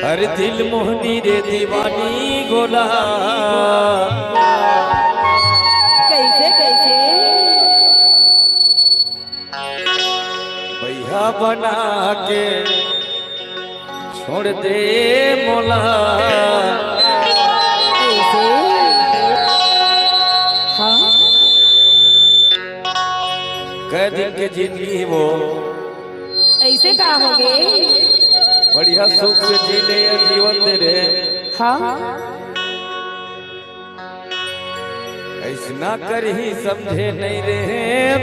अरे दिल मोहनी रे दीवानी गोला कैसे कैसे भैया बना के छोड़ दे मोला कैसे हाँ कह दिन के जिंदगी वो ऐसे का हो गए बढ़िया सुख से जीने जीवन दे रे हाँ ऐसा कर ही समझे नहीं रे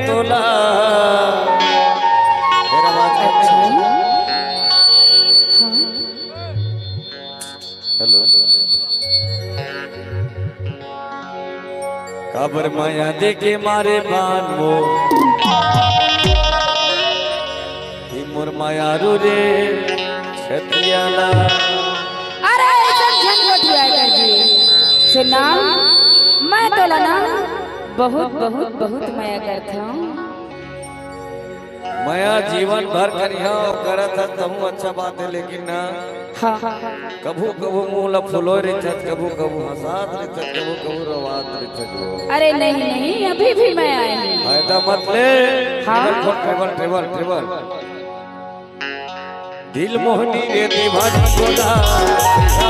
तोला तेरा बात अच्छा हाँ हेलो काबर माया दे के मारे बान वो मोर मायारू रे छतियाला अरे झंझट हुआ कर जी सुना मैं तो ना बहुत बहुत बहुत माया करता हूँ माया जीवन भर करिया करत है तहु अच्छा बात है लेकिन ना हाँ कभू कभू मुँह फुलो रिचत कभू कभू हंसात रिचत कभू कभू रवात रिचत अरे नहीं नहीं अभी भी मैं आई हूँ फायदा मत ले हाँ। ट्रेवल ट्रेवल ट्रेवल दिल मोहनी रे दीवानी गोला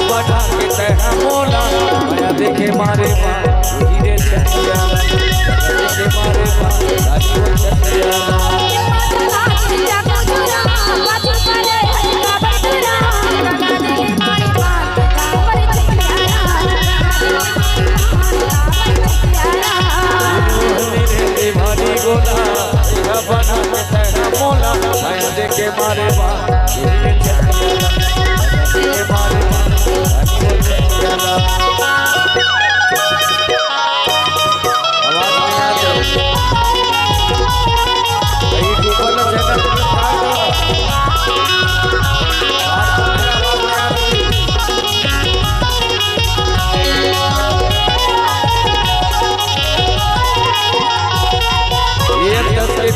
बना के तह मोला माया देखे मारे बा हीरे छतिया देखे मारे बा राजू छतिया दीवानी गोला बना के तह मोला माया देखे मारे बा हीरे छतिया देखे मारे बा राजू छतिया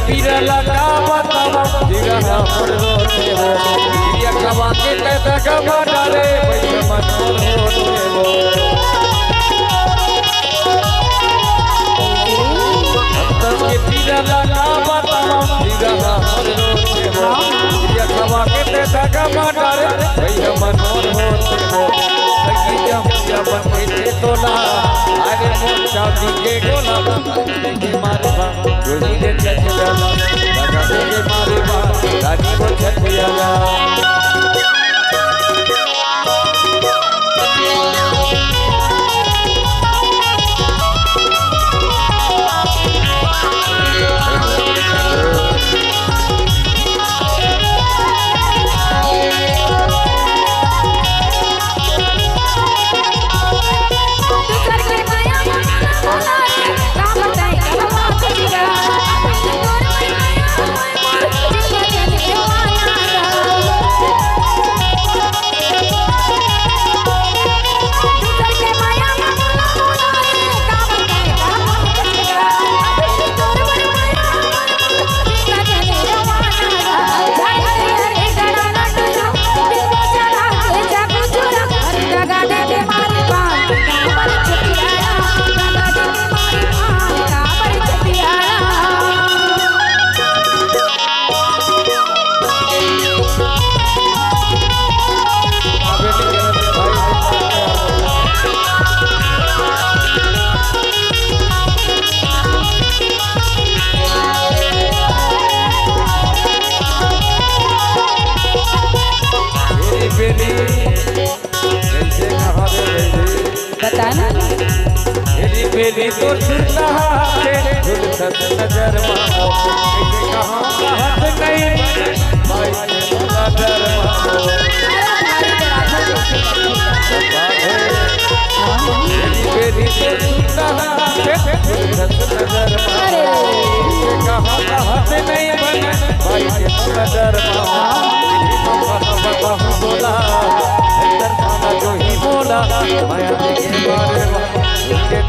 पीरा लगा बतावा दिगना पर रोते हो ये कवा के कहता कवा डाले भैया मन रोते हो तब के पीरा लगा बतावा दिगना पर रोते हो ये कवा के कहता कवा डाले भैया मन रोते हो सगी जब बने तोला अरे मोर शादी के गोला के मारे बा गोली दे छतिया लगा दे मारे बा रानी वो छतिया बताना मेरी तो छुट्टा है झुलसत नजर मानो कहाँ हाथ नहीं भाई नजर मानो मेरी तो छुट्टा है झुलसत नजर मानो कहाँ हाथ नहीं बने भाई नजर मानो बोला जो ही माया देखे मारे उनके